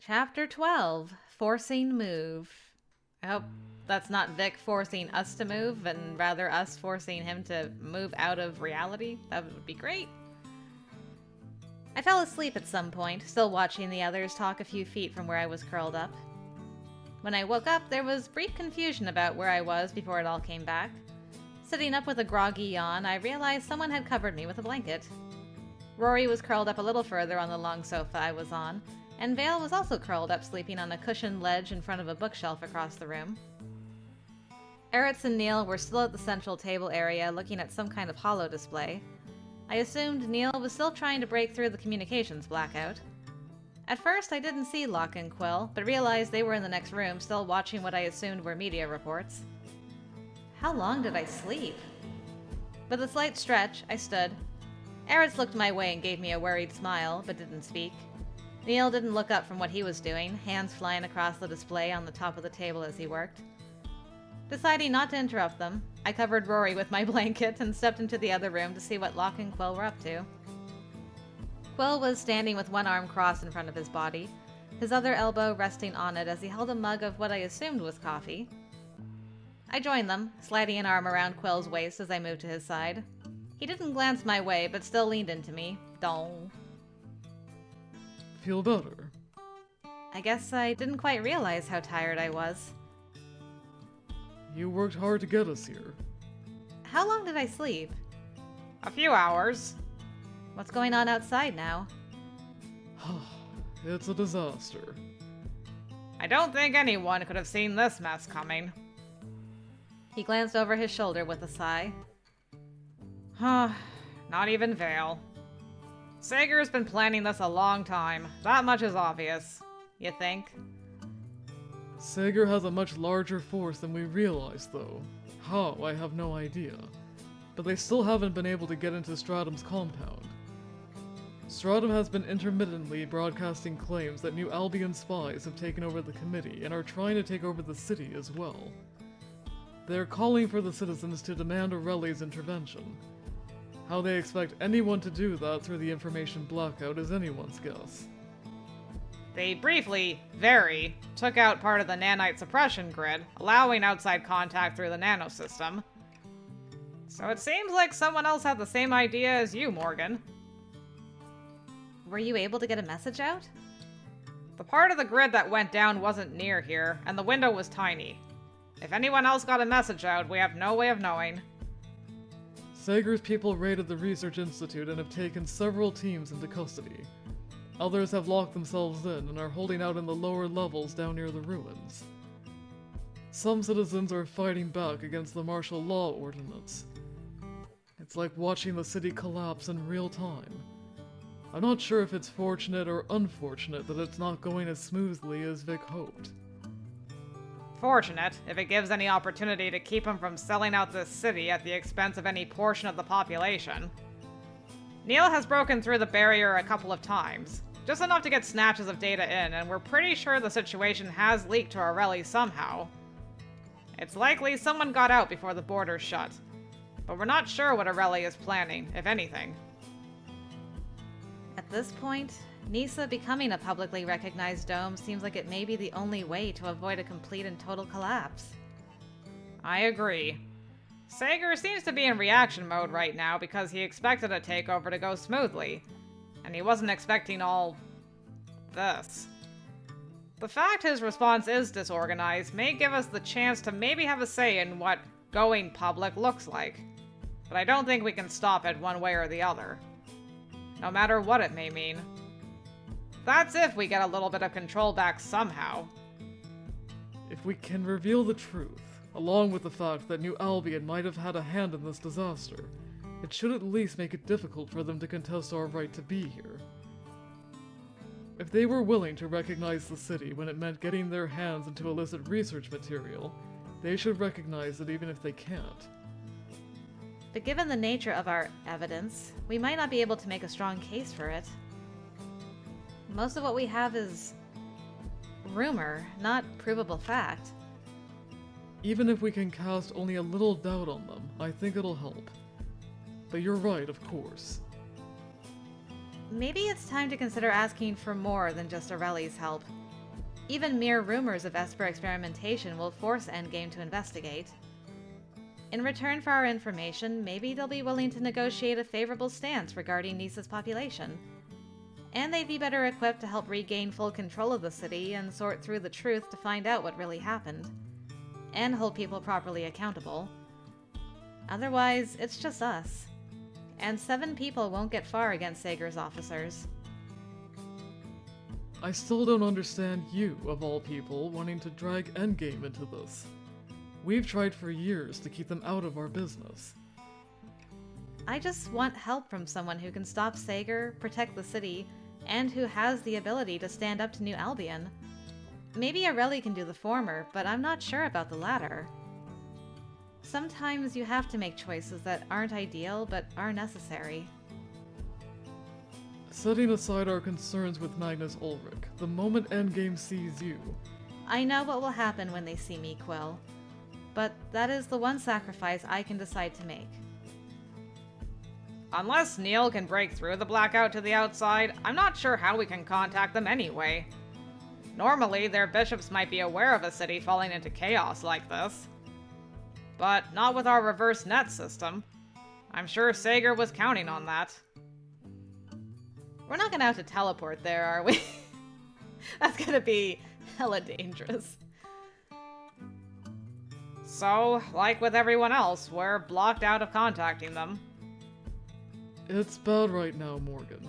Chapter 12, Forcing Move. I hope that's not Vic forcing us to move, and rather us forcing him to move out of reality. That would be great. I fell asleep at some point, still watching the others talk a few feet from where I was curled up. When I woke up, there was brief confusion about where I was before it all came back. Sitting up with a groggy yawn, I realized someone had covered me with a blanket. Rory was curled up a little further on the long sofa I was on, and Vale was also curled up sleeping on a cushioned ledge in front of a bookshelf across the room. Eretz and Neil were still at the central table area looking at some kind of holo display. I assumed Neil was still trying to break through the communications blackout. At first, I didn't see Locke and Quill, but realized they were in the next room, still watching what I assumed were media reports. How long did I sleep? With a slight stretch, I stood. Eretz looked my way and gave me a worried smile, but didn't speak. Neil didn't look up from what he was doing, hands flying across the display on the top of the table as he worked. Deciding not to interrupt them, I covered Rory with my blanket and stepped into the other room to see what Locke and Quill were up to. Quill was standing with one arm crossed in front of his body, his other elbow resting on it as he held a mug of what I assumed was coffee. I joined them, sliding an arm around Quill's waist as I moved to his side. He didn't glance my way, but still leaned into me. Dong. Feel better? I guess I didn't quite realize how tired I was. You worked hard to get us here. How long did I sleep? A few hours. What's going on outside now? It's a disaster. I don't think anyone could have seen this mess coming. He glanced over his shoulder with a sigh. Not even Vale. Sager's been planning this a long time. That much is obvious. You think? Sager has a much larger force than we realize, though. How, I have no idea. But they still haven't been able to get into Stratum's compound. Stratum has been intermittently broadcasting claims that New Albion spies have taken over the committee and are trying to take over the city as well. They're calling for the citizens to demand Aureli's intervention. How they expect anyone to do that through the information blackout is anyone's guess. They briefly, took out part of the nanite suppression grid, allowing outside contact through the nanosystem. So it seems like someone else had the same idea as you, Morgan. Were you able to get a message out? The part of the grid that went down wasn't near here, and the window was tiny. If anyone else got a message out, we have no way of knowing. Sager's people raided the Research Institute and have taken several teams into custody. Others have locked themselves in and are holding out in the lower levels down near the ruins. Some citizens are fighting back against the martial law ordinance. It's like watching the city collapse in real time. I'm not sure if it's fortunate or unfortunate that it's not going as smoothly as Vic hoped. Fortunate, if it gives any opportunity to keep him from selling out this city at the expense of any portion of the population. Neil has broken through the barrier a couple of times, just enough to get snatches of data in, and we're pretty sure the situation has leaked to Aureli somehow. It's likely someone got out before the borders shut, but we're not sure what Aureli is planning, if anything. At this point, Nisa becoming a publicly recognized dome seems like it may be the only way to avoid a complete and total collapse. I agree. Sager seems to be in reaction mode right now because he expected a takeover to go smoothly, and he wasn't expecting all this. The fact his response is disorganized may give us the chance to maybe have a say in what going public looks like, but I don't think we can stop it one way or the other, no matter what it may mean. That's if we get a little bit of control back somehow. If we can reveal the truth, along with the fact that New Albion might have had a hand in this disaster, it should at least make it difficult for them to contest our right to be here. If they were willing to recognize the city when it meant getting their hands into illicit research material, they should recognize it even if they can't. But given the nature of our evidence, we might not be able to make a strong case for it. Most of what we have is rumor, not provable fact. Even if we can cast only a little doubt on them, I think it'll help. But you're right, of course. Maybe it's time to consider asking for more than just Aureli's help. Even mere rumors of Esper experimentation will force Endgame to investigate. In return for our information, maybe they'll be willing to negotiate a favorable stance regarding Nisa's population. And they'd be better equipped to help regain full control of the city and sort through the truth to find out what really happened. And hold people properly accountable. Otherwise, it's just us. And 7 people won't get far against Sager's officers. I still don't understand you, of all people, wanting to drag Endgame into this. We've tried for years to keep them out of our business. I just want help from someone who can stop Sager, protect the city, and who has the ability to stand up to New Albion. Maybe Aurelie can do the former, but I'm not sure about the latter. Sometimes you have to make choices that aren't ideal, but are necessary. Setting aside our concerns with Magnus Ulrich, the moment Endgame sees you... I know what will happen when they see me, Quill. But that is the one sacrifice I can decide to make. Unless Neil can break through the blackout to the outside, I'm not sure how we can contact them anyway. Normally, their bishops might be aware of a city falling into chaos like this. But not with our reverse net system. I'm sure Sager was counting on that. We're not gonna have to teleport there, are we? That's gonna be hella dangerous. So, like with everyone else, we're blocked out of contacting them. It's bad right now, Morgan.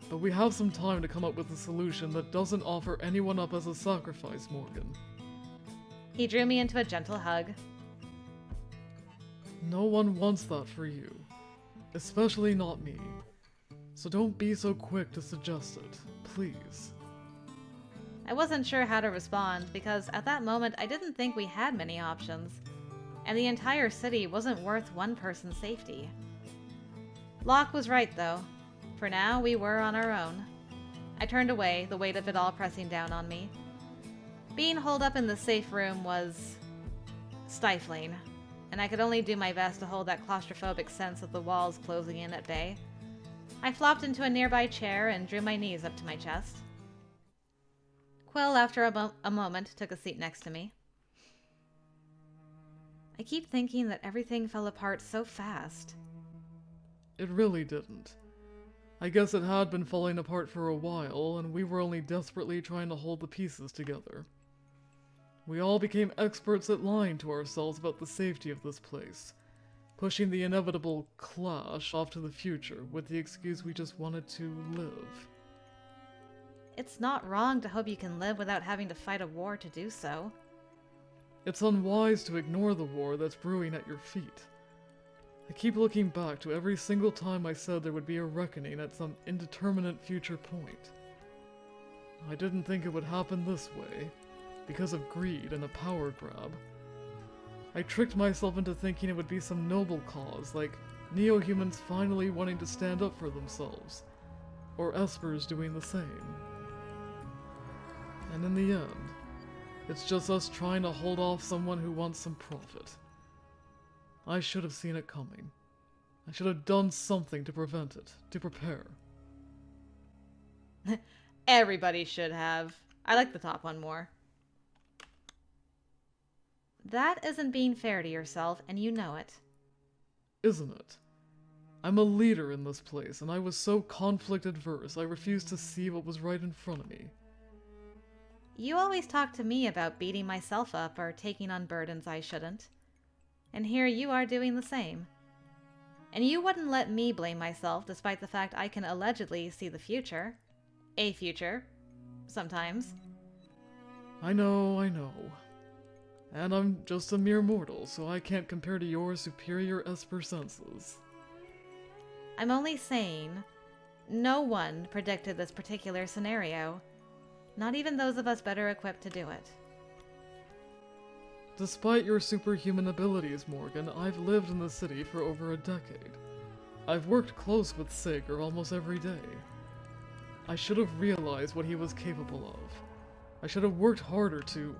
But we have some time to come up with a solution that doesn't offer anyone up as a sacrifice, Morgan. He drew me into a gentle hug. No one wants that for you. Especially not me. So don't be so quick to suggest it, please. I wasn't sure how to respond, because at that moment I didn't think we had many options, and the entire city wasn't worth one person's safety. Locke was right, though. For now, we were on our own. I turned away, the weight of it all pressing down on me. Being holed up in the safe room was... stifling, and I could only do my best to hold that claustrophobic sense of the walls closing in at bay. I flopped into a nearby chair and drew my knees up to my chest. Quill, after a moment, took a seat next to me. I keep thinking that everything fell apart so fast. It really didn't. I guess it had been falling apart for a while, and we were only desperately trying to hold the pieces together. We all became experts at lying to ourselves about the safety of this place, pushing the inevitable clash off to the future with the excuse we just wanted to live. It's not wrong to hope you can live without having to fight a war to do so. It's unwise to ignore the war that's brewing at your feet. I keep looking back to every single time I said there would be a reckoning at some indeterminate future point. I didn't think it would happen this way, because of greed and a power grab. I tricked myself into thinking it would be some noble cause, like neo-humans finally wanting to stand up for themselves, or Espers doing the same. And in the end, it's just us trying to hold off someone who wants some profit. I should have seen it coming. I should have done something to prevent it, to prepare. Everybody should have. I like the top one more. That isn't being fair to yourself, and you know it. Isn't it? I'm a leader in this place, and I was so conflict-adverse I refused to see what was right in front of me. You always talk to me about beating myself up or taking on burdens I shouldn't. And here you are doing the same. And you wouldn't let me blame myself despite the fact I can allegedly see the future. A future. Sometimes. I know. And I'm just a mere mortal, so I can't compare to your superior Esper senses. I'm only saying, no one predicted this particular scenario. Not even those of us better equipped to do it. Despite your superhuman abilities, Morgan, I've lived in the city for over a decade. I've worked close with Sager almost every day. I should have realized what he was capable of. I should have worked harder to...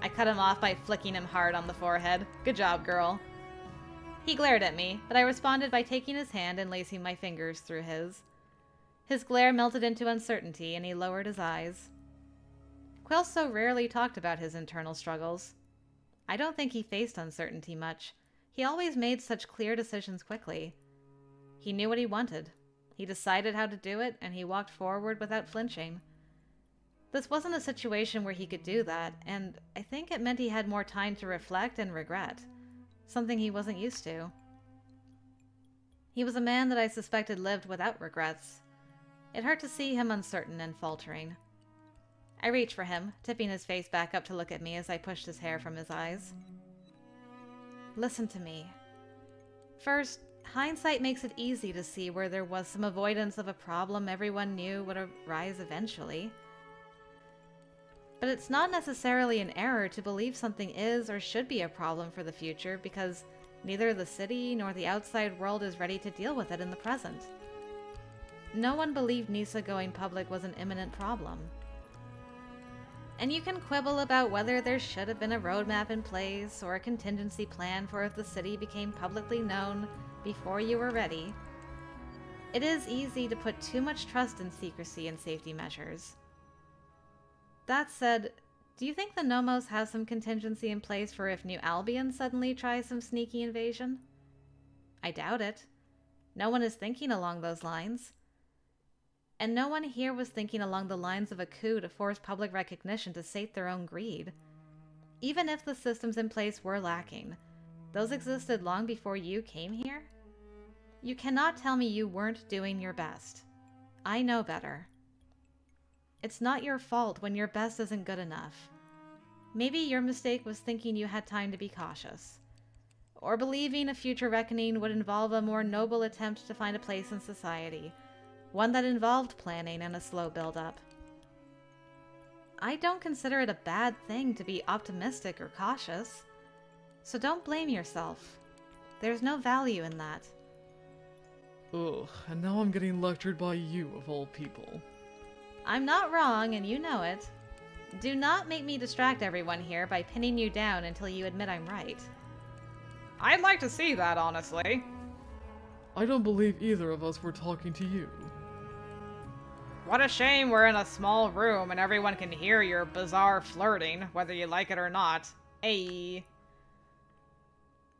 I cut him off by flicking him hard on the forehead. Good job, girl. He glared at me, but I responded by taking his hand and lacing my fingers through his. His glare melted into uncertainty, and he lowered his eyes. Quill so rarely talked about his internal struggles. I don't think he faced uncertainty much. He always made such clear decisions quickly. He knew what he wanted. He decided how to do it, and he walked forward without flinching. This wasn't a situation where he could do that, and I think it meant he had more time to reflect and regret, something he wasn't used to. He was a man that I suspected lived without regrets. It hurt to see him uncertain and faltering. I reached for him, tipping his face back up to look at me as I pushed his hair from his eyes. Listen to me. First, hindsight makes it easy to see where there was some avoidance of a problem everyone knew would arise eventually. But it's not necessarily an error to believe something is or should be a problem for the future because neither the city nor the outside world is ready to deal with it in the present. No one believed Nisa going public was an imminent problem. And you can quibble about whether there should have been a roadmap in place or a contingency plan for if the city became publicly known before you were ready. It is easy to put too much trust in secrecy and safety measures. That said, do you think the Nomos have some contingency in place for if New Albion suddenly tries some sneaky invasion? I doubt it. No one is thinking along those lines. And no one here was thinking along the lines of a coup to force public recognition to sate their own greed. Even if the systems in place were lacking, those existed long before you came here? You cannot tell me you weren't doing your best. I know better. It's not your fault when your best isn't good enough. Maybe your mistake was thinking you had time to be cautious, or believing a future reckoning would involve a more noble attempt to find a place in society, one that involved planning and a slow build-up. I don't consider it a bad thing to be optimistic or cautious, so don't blame yourself. There's no value in that. Ugh, and now I'm getting lectured by you of all people. I'm not wrong, and you know it. Do not make me distract everyone here by pinning you down until you admit I'm right. I'd like to see that, honestly. I don't believe either of us were talking to you. What a shame we're in a small room and everyone can hear your bizarre flirting, whether you like it or not. Ayy.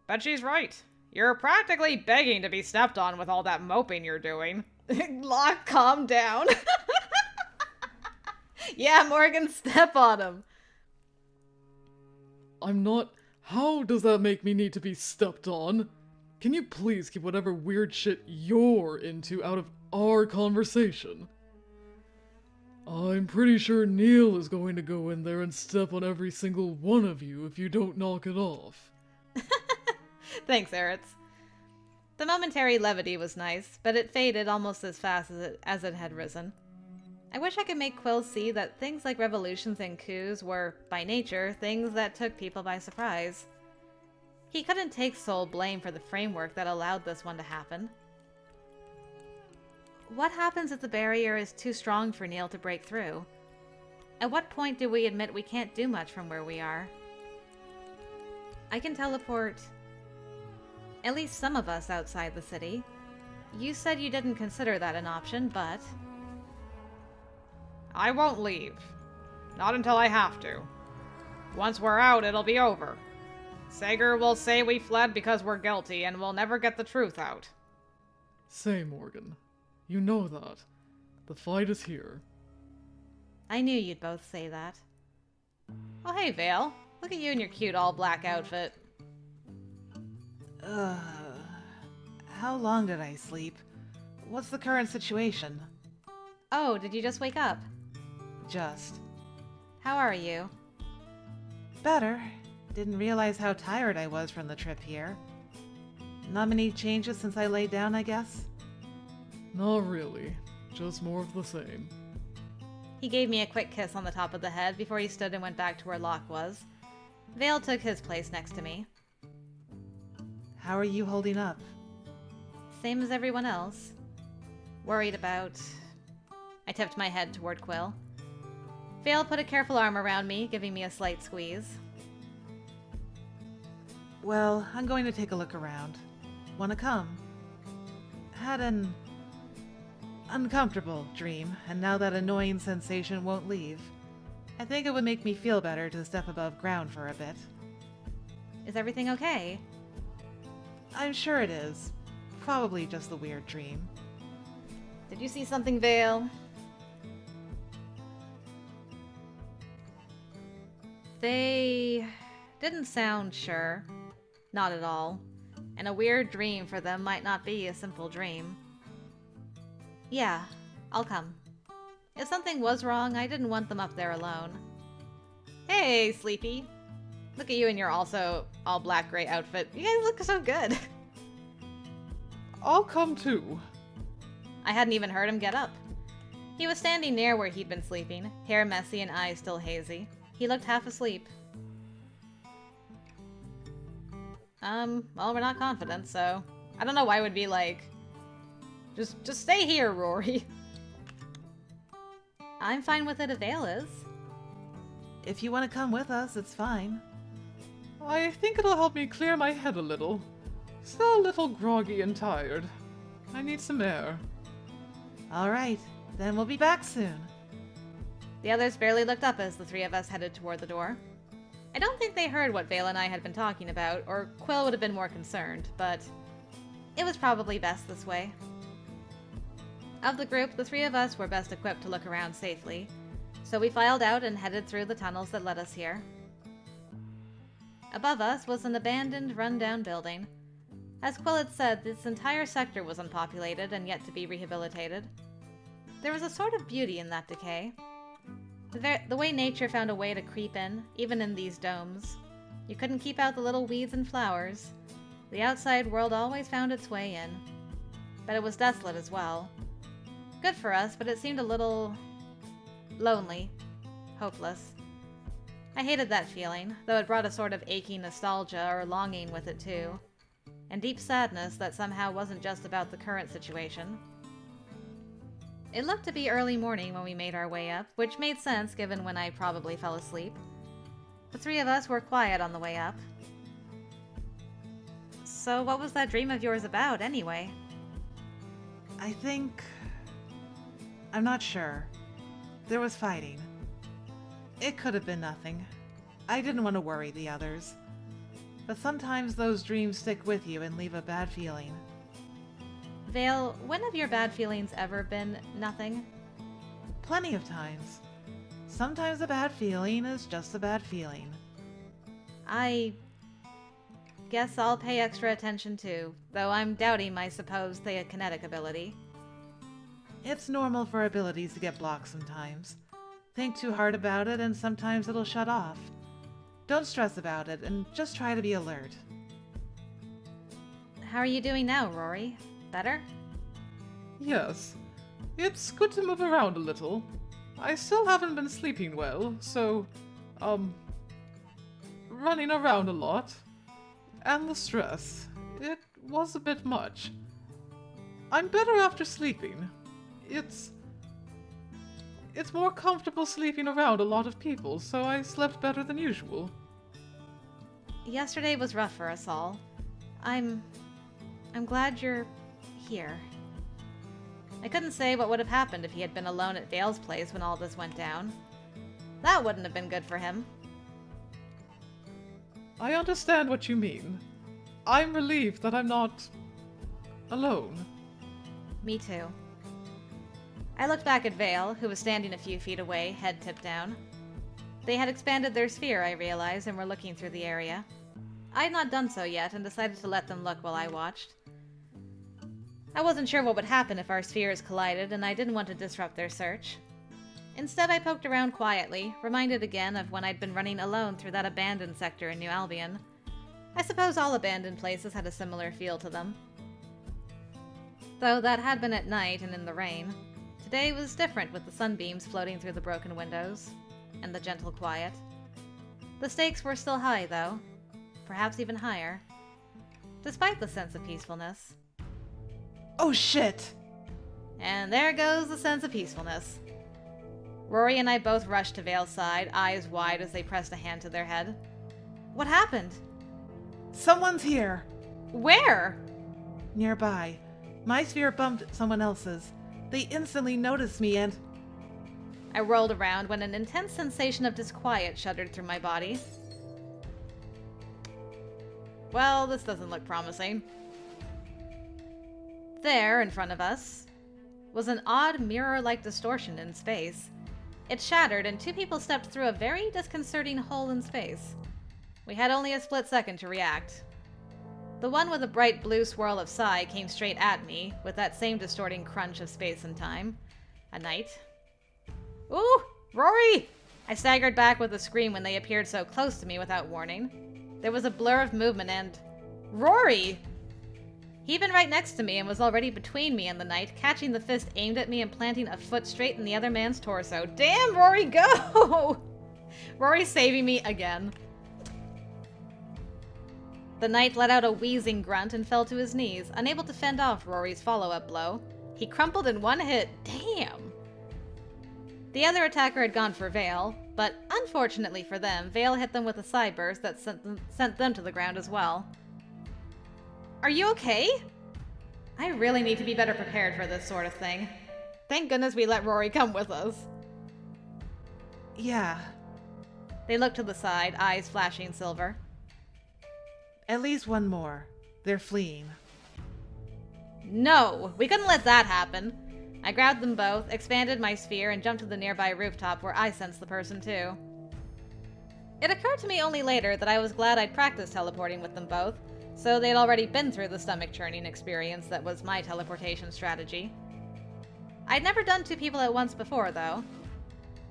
But she's right. You're practically begging to be stepped on with all that moping you're doing. Locke, calm down. Yeah, Morgan, step on him. I'm not... How does that make me need to be stepped on? Can you please keep whatever weird shit you're into out of our conversation? I'm pretty sure Neil is going to go in there and step on every single one of you if you don't knock it off. Thanks, Eretz. The momentary levity was nice, but it faded almost as fast as it had risen. I wish I could make Quill see that things like revolutions and coups were, by nature, things that took people by surprise. He couldn't take sole blame for the framework that allowed this one to happen. What happens if the barrier is too strong for Neil to break through? At what point do we admit we can't do much from where we are? I can teleport at least some of us outside the city. You said you didn't consider that an option, but... I won't leave. Not until I have to. Once we're out, it'll be over. Sager will say we fled because we're guilty, and we'll never get the truth out. Say, Morgan. You know that. The fight is here. I knew you'd both say that. Oh, hey, Vale. Look at you in your cute all-black outfit. How long did I sleep? What's the current situation? Oh, did you just wake up? Just. How are you? Better. Didn't realize how tired I was from the trip here. Not many changes since I laid down, I guess? Not really. Just more of the same. He gave me a quick kiss on the top of the head before he stood and went back to where Locke was. Vale took his place next to me. How are you holding up? Same as everyone else. Worried about... I tipped my head toward Quill. Vale put a careful arm around me, giving me a slight squeeze. Well, I'm going to take a look around. Wanna come? Had an... uncomfortable dream, and now that annoying sensation won't leave. I think it would make me feel better to step above ground for a bit. Is everything okay? I'm sure it is. Probably just a weird dream. Did you see something, Vale? They didn't sound sure. Not at all. And a weird dream for them might not be a simple dream. Yeah, I'll come. If something was wrong, I didn't want them up there alone. Hey, Sleepy. Look at you in your also all black gray outfit. You guys look so good. I'll come too. I hadn't even heard him get up. He was standing near where he'd been sleeping, hair messy and eyes still hazy. He looked half asleep. Well, we're not confident, so I don't know why it would be like, just stay here, Rory. I'm fine with it if Vale is. If you want to come with us, it's fine. I think it'll help me clear my head a little. Still a little groggy and tired. I need some air. All right, then we'll be back soon. The others barely looked up as the three of us headed toward the door. I don't think they heard what Vale and I had been talking about, or Quill would have been more concerned, but it was probably best this way. Of the group, the three of us were best equipped to look around safely, so we filed out and headed through the tunnels that led us here. Above us was an abandoned, run-down building. As Quill had said, this entire sector was unpopulated and yet to be rehabilitated. There was a sort of beauty in that decay. The way nature found a way to creep in, even in these domes. You couldn't keep out the little weeds and flowers. The outside world always found its way in. But it was desolate as well. Good for us, but it seemed a little lonely, hopeless. I hated that feeling, though it brought a sort of aching nostalgia or longing with it too, and deep sadness that somehow wasn't just about the current situation. It looked to be early morning when we made our way up, which made sense given when I probably fell asleep. The three of us were quiet on the way up. So what was that dream of yours about, anyway? I think... I'm not sure. There was fighting. It could have been nothing. I didn't want to worry the others. But sometimes those dreams stick with you and leave a bad feeling. Vale, when have your bad feelings ever been nothing? Plenty of times. Sometimes a bad feeling is just a bad feeling. I guess I'll pay extra attention too, though I'm doubting my supposed kinetic ability. It's normal for abilities to get blocked sometimes. Think too hard about it and sometimes it'll shut off. Don't stress about it and just try to be alert. How are you doing now, Rory? Better? Yes. It's good to move around a little. I still haven't been sleeping well, so, running around a lot. And the stress. It was a bit much. I'm better after sleeping. It's more comfortable sleeping around a lot of people, so I slept better than usual. Yesterday was rough for us all. I'm glad you're here. I couldn't say what would have happened if he had been alone at Vale's place when all this went down. That wouldn't have been good for him. I understand what you mean. I'm relieved that I'm not alone. Me too. I looked back at Vale, who was standing a few feet away, head tipped down. They had expanded their sphere, I realized, and were looking through the area. I had not done so yet, and decided to let them look while I watched. I wasn't sure what would happen if our spheres collided, and I didn't want to disrupt their search. Instead, I poked around quietly, reminded again of when I'd been running alone through that abandoned sector in New Albion. I suppose all abandoned places had a similar feel to them. Though that had been at night and in the rain. Today was different with the sunbeams floating through the broken windows, and the gentle quiet. The stakes were still high, though. Perhaps even higher. Despite the sense of peacefulness. Oh shit! And there goes the sense of peacefulness. Rory and I both rushed to Vale's side, eyes wide as they pressed a hand to their head. What happened? Someone's here! Where? Nearby. My sphere bumped someone else's. They instantly noticed me and... I rolled around when an intense sensation of disquiet shuddered through my body. Well, this doesn't look promising. There, in front of us, was an odd mirror-like distortion in space. It shattered, and two people stepped through a very disconcerting hole in space. We had only a split second to react. The one with a bright blue swirl of Psi came straight at me, with that same distorting crunch of space and time. A knight. Ooh! Rory! I staggered back with a scream when they appeared so close to me without warning. There was a blur of movement and... Rory! He'd been right next to me and was already between me and the knight, catching the fist aimed at me and planting a foot straight in the other man's torso. Damn, Rory, go! Rory's saving me again. The knight let out a wheezing grunt and fell to his knees, unable to fend off Rory's follow-up blow. He crumpled in one hit. Damn! The other attacker had gone for Vale, but unfortunately for them, Vale hit them with a psi burst that sent them to the ground as well. Are you okay? I really need to be better prepared for this sort of thing. Thank goodness we let Rory come with us. Yeah. They looked to the side, eyes flashing silver. At least one more. They're fleeing. No! We couldn't let that happen. I grabbed them both, expanded my sphere, and jumped to the nearby rooftop where I sensed the person too. It occurred to me only later that I was glad I'd practiced teleporting with them both, so they'd already been through the stomach-churning experience that was my teleportation strategy. I'd never done two people at once before, though,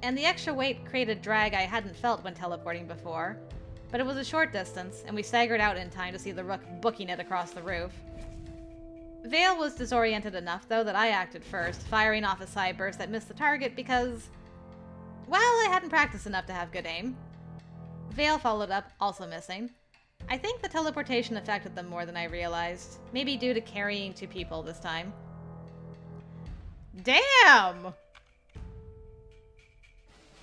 and the extra weight created drag I hadn't felt when teleporting before, but it was a short distance, and we staggered out in time to see the Rook booking it across the roof. Vale was disoriented enough, though, that I acted first, firing off a psi burst that missed the target because... well, I hadn't practiced enough to have good aim. Vale followed up, also missing. I think the teleportation affected them more than I realized, maybe due to carrying two people this time. Damn!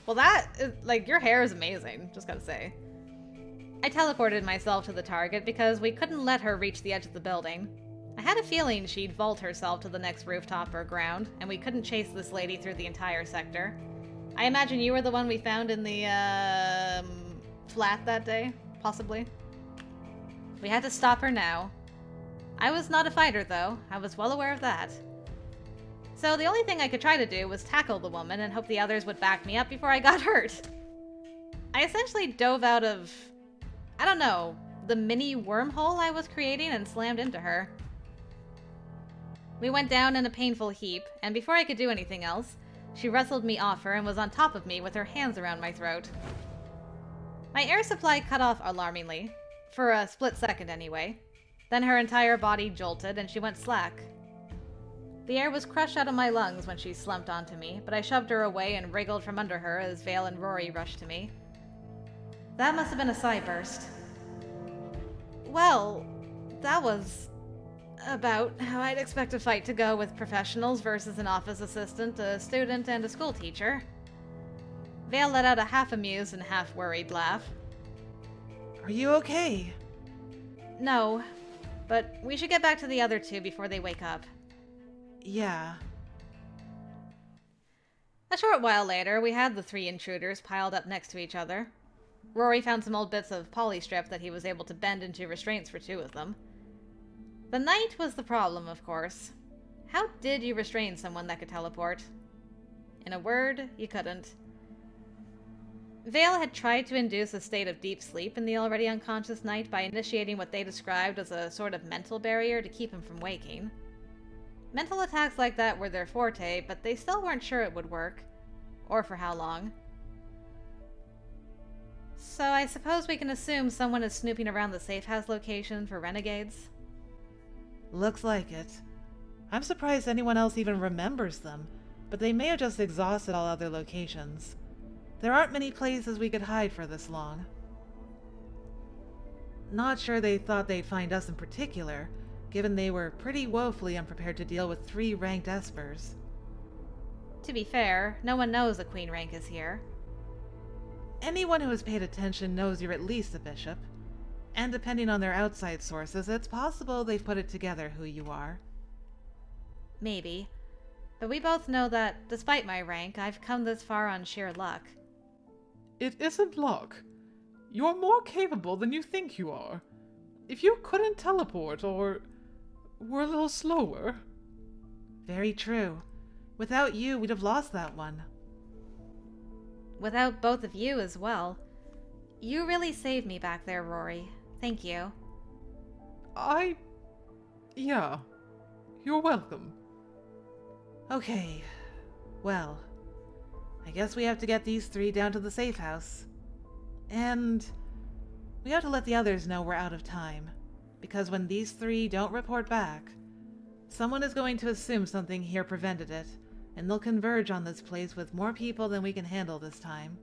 Well, your hair is amazing, just gotta say. I teleported myself to the target because we couldn't let her reach the edge of the building. I had a feeling she'd vault herself to the next rooftop or ground, and we couldn't chase this lady through the entire sector. I imagine you were the one we found in the, flat that day, possibly. We had to stop her now. I was not a fighter, though. I was well aware of that. So the only thing I could try to do was tackle the woman and hope the others would back me up before I got hurt. I essentially dove out of, I don't know, the mini wormhole I was creating and slammed into her. We went down in a painful heap, and before I could do anything else, she wrestled me off her and was on top of me with her hands around my throat. My air supply cut off alarmingly, for a split second anyway. Then her entire body jolted and she went slack. The air was crushed out of my lungs when she slumped onto me, but I shoved her away and wriggled from under her as Vale and Rory rushed to me. That must have been a psi burst. Well, that was about how I'd expect a fight to go with professionals versus an office assistant, a student, and a school teacher. Vale let out a half-amused and half-worried laugh. Are you okay? No, but we should get back to the other two before they wake up. Yeah. A short while later, we had the three intruders piled up next to each other. Rory found some old bits of polystrip that he was able to bend into restraints for two of them. The knight was the problem, of course. How did you restrain someone that could teleport? In a word, you couldn't. Vale had tried to induce a state of deep sleep in the already unconscious knight by initiating what they described as a sort of mental barrier to keep him from waking. Mental attacks like that were their forte, but they still weren't sure it would work. Or for how long. So I suppose we can assume someone is snooping around the safe house location for renegades? Looks like it. I'm surprised anyone else even remembers them, but they may have just exhausted all other locations. There aren't many places we could hide for this long. Not sure they thought they'd find us in particular, given they were pretty woefully unprepared to deal with 3 ranked Espers. To be fair, no one knows a queen rank is here. Anyone who has paid attention knows you're at least a bishop. And depending on their outside sources, it's possible they've put it together who you are. Maybe. But we both know that, despite my rank, I've come this far on sheer luck. It isn't luck. You're more capable than you think you are. If you couldn't teleport or were a little slower... Very true. Without you, we'd have lost that one. Without both of you as well. You really saved me back there, Rory. Thank you. Yeah. You're welcome. Okay. Well, I guess we have to get these three down to the safe house. And we have to let the others know we're out of time. Because when these three don't report back, someone is going to assume something here prevented it, and they'll converge on this place with more people than we can handle this time.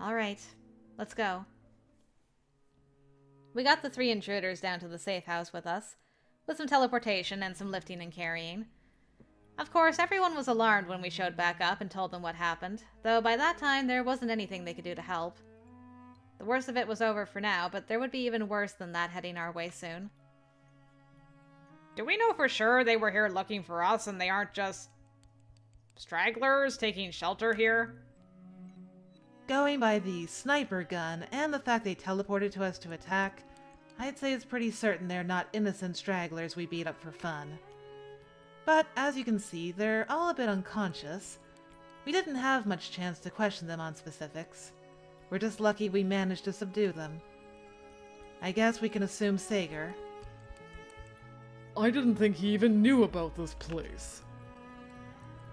Alright, let's go. We got the 3 intruders down to the safe house with us, with some teleportation and some lifting and carrying. Of course, everyone was alarmed when we showed back up and told them what happened, though by that time there wasn't anything they could do to help. The worst of it was over for now, but there would be even worse than that heading our way soon. Do we know for sure they were here looking for us and they aren't just stragglers taking shelter here? Going by the sniper gun and the fact they teleported to us to attack, I'd say it's pretty certain they're not innocent stragglers we beat up for fun. But as you can see, they're all a bit unconscious. We didn't have much chance to question them on specifics. We're just lucky we managed to subdue them. I guess we can assume Sager. I didn't think he even knew about this place.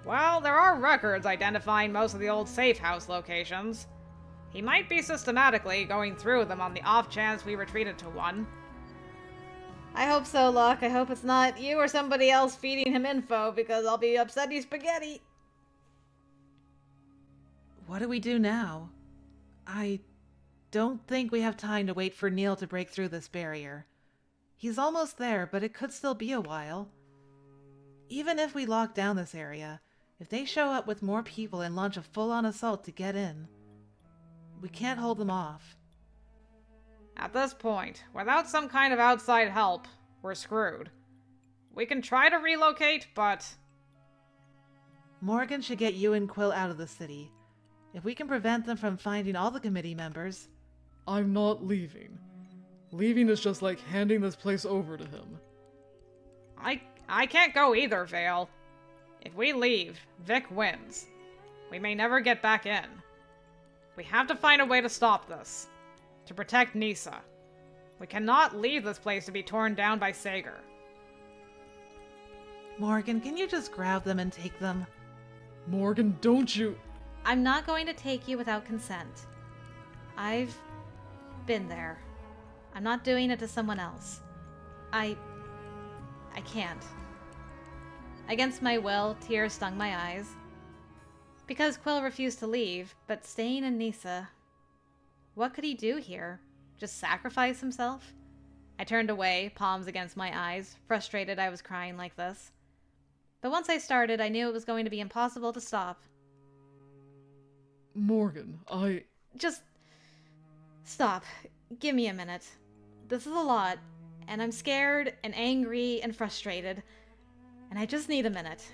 Well, there are records identifying most of the old safe house locations. He might be systematically going through them on the off chance we retreated to one. I hope so, Locke. I hope it's not you or somebody else feeding him info, because I'll be upsetty spaghetti. What do we do now? I don't think we have time to wait for Neil to break through this barrier. He's almost there, but it could still be a while. Even if we lock down this area, if they show up with more people and launch a full-on assault to get in, we can't hold them off. At this point, without some kind of outside help, we're screwed. We can try to relocate, but... Morgan should get you and Quill out of the city. If we can prevent them from finding all the committee members... I'm not leaving. Leaving is just like handing this place over to him. I can't go either, Vale. If we leave, Vic wins. We may never get back in. We have to find a way to stop this. To protect Nisa. We cannot leave this place to be torn down by Sager. Morgan, can you just grab them and take them? Morgan, don't you... I'm not going to take you without consent. I've been there. I'm not doing it to someone else. I can't. Against my will, tears stung my eyes. Because Quill refused to leave, but staying in Nisa... What could he do here? Just sacrifice himself? I turned away, palms against my eyes, frustrated I was crying like this. But once I started, I knew it was going to be impossible to stop. Morgan, Just... stop. Give me a minute. This is a lot, and I'm scared and angry and frustrated, and I just need a minute.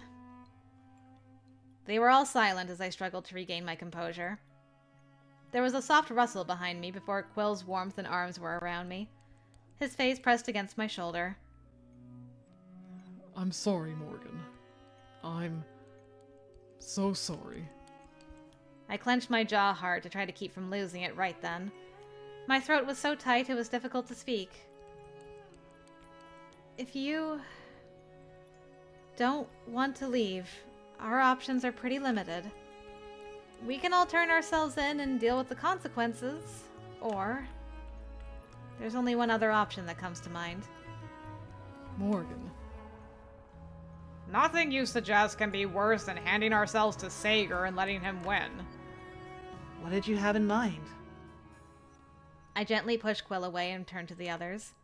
They were all silent as I struggled to regain my composure. There was a soft rustle behind me before Quill's warmth and arms were around me. His face pressed against my shoulder. I'm sorry, Morgan. I'm so sorry. I clenched my jaw hard to try to keep from losing it right then. My throat was so tight it was difficult to speak. If you don't want to leave, our options are pretty limited. We can all turn ourselves in and deal with the consequences, or there's only one other option that comes to mind. Morgan. Nothing you suggest can be worse than handing ourselves to Sager and letting him win. What did you have in mind? I gently pushed Quill away and turned to the others.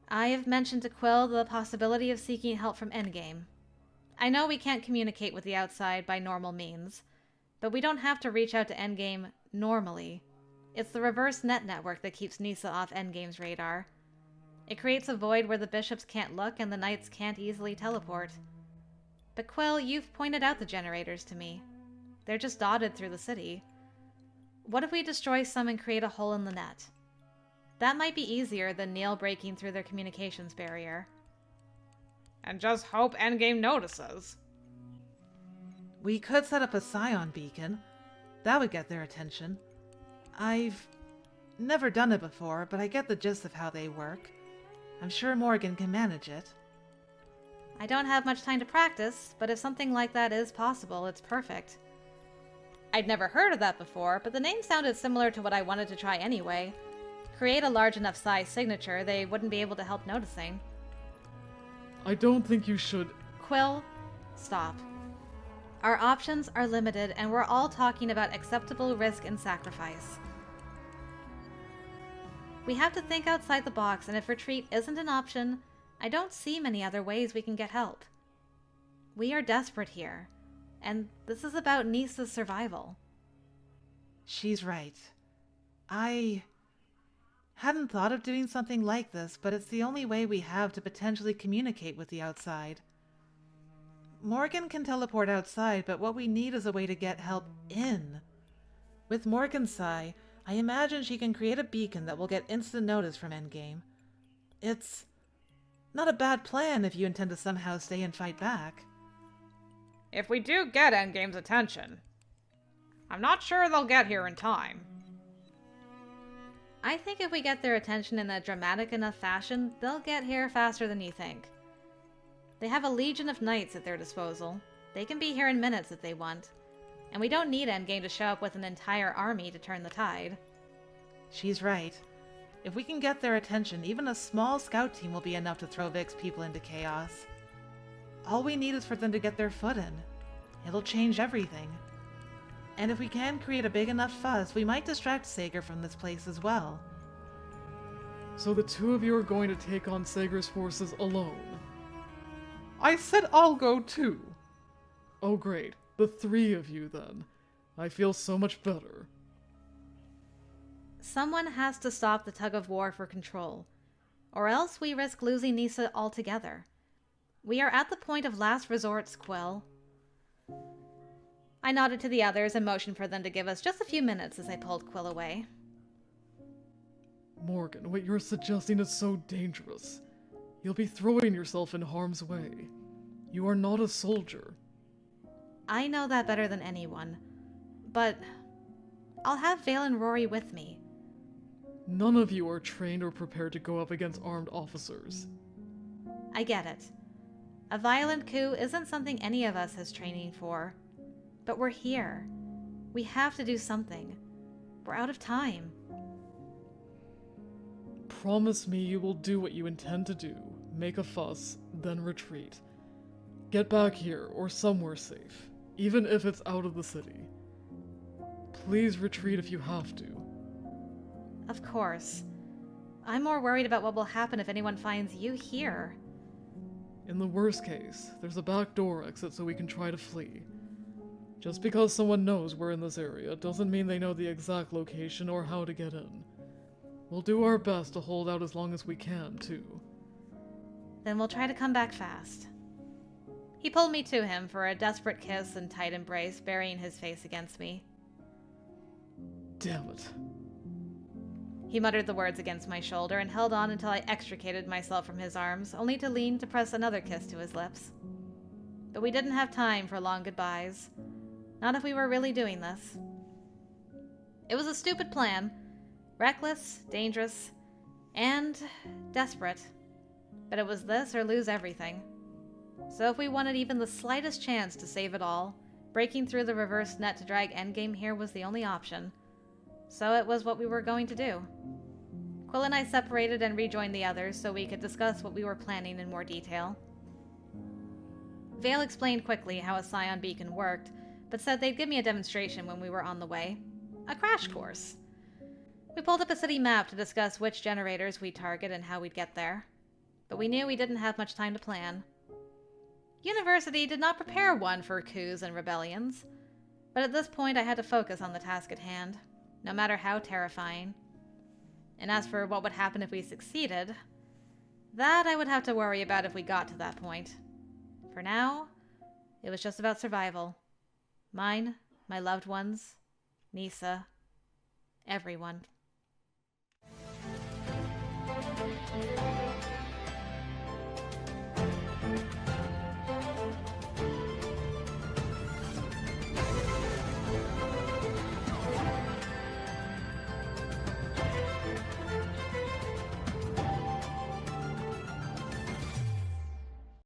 I have mentioned to Quill the possibility of seeking help from Endgame. I know we can't communicate with the outside by normal means, but we don't have to reach out to Endgame normally. It's the reverse net network that keeps Nisa off Endgame's radar. It creates a void where the bishops can't look and the knights can't easily teleport. But Quill, you've pointed out the generators to me. They're just dotted through the city. What if we destroy some and create a hole in the net? That might be easier than Neil breaking through their communications barrier. And just hope Endgame notices. We could set up a scion beacon. That would get their attention. I've never done it before, but I get the gist of how they work. I'm sure Morgan can manage it. I don't have much time to practice, but if something like that is possible, it's perfect. I'd never heard of that before, but the name sounded similar to what I wanted to try anyway. Create a large enough size signature they wouldn't be able to help noticing. I don't think you should. Quill, stop. Our options are limited, and we're all talking about acceptable risk and sacrifice. We have to think outside the box, and if retreat isn't an option, I don't see many other ways we can get help. We are desperate here, and this is about Nisa's survival. She's right. I hadn't thought of doing something like this, but it's the only way we have to potentially communicate with the outside. Morgan can teleport outside, but what we need is a way to get help in. With Morgan's Psi, I imagine she can create a beacon that will get instant notice from Endgame. It's not a bad plan if you intend to somehow stay and fight back. If we do get Endgame's attention, I'm not sure they'll get here in time. I think if we get their attention in a dramatic enough fashion, they'll get here faster than you think. They have a legion of knights at their disposal. They can be here in minutes if they want. And we don't need Endgame to show up with an entire army to turn the tide. She's right. If we can get their attention, even a small scout team will be enough to throw Vic's people into chaos. All we need is for them to get their foot in. It'll change everything. And if we can create a big enough fuss, we might distract Sager from this place as well. So the two of you are going to take on Sager's forces alone? I said I'll go too. Oh great, the three of you then. I feel so much better. Someone has to stop the tug of war for control, or else we risk losing Nisa altogether. We are at the point of last resort, Quill. I nodded to the others and motioned for them to give us just a few minutes as I pulled Quill away. Morgan, what you're suggesting is so dangerous. You'll be throwing yourself in harm's way. You are not a soldier. I know that better than anyone, but I'll have Vale and Rory with me. None of you are trained or prepared to go up against armed officers. I get it. A violent coup isn't something any of us has training for. But we're here. We have to do something. We're out of time. Promise me you will do what you intend to do. Make a fuss, then retreat. Get back here, or somewhere safe, even if it's out of the city. Please retreat if you have to. Of course. I'm more worried about what will happen if anyone finds you here. In the worst case, there's a back door exit so we can try to flee. Just because someone knows we're in this area doesn't mean they know the exact location or how to get in. We'll do our best to hold out as long as we can, too. Then we'll try to come back fast. He pulled me to him for a desperate kiss and tight embrace, burying his face against me. Damn it. He muttered the words against my shoulder and held on until I extricated myself from his arms, only to lean to press another kiss to his lips. But we didn't have time for long goodbyes. Not if we were really doing this. It was a stupid plan. Reckless, dangerous, and desperate. But it was this or lose everything. So if we wanted even the slightest chance to save it all, breaking through the reverse net to drag Endgame here was the only option. So it was what we were going to do. Quill and I separated and rejoined the others so we could discuss what we were planning in more detail. Vale explained quickly how a Scion beacon worked, but said they'd give me a demonstration when we were on the way. A crash course. We pulled up a city map to discuss which generators we'd target and how we'd get there. But we knew we didn't have much time to plan. University did not prepare one for coups and rebellions, but at this point I had to focus on the task at hand, no matter how terrifying. And as for what would happen if we succeeded, that I would have to worry about if we got to that point. For now, It was just about survival. Mine, my loved ones, Nisa, everyone.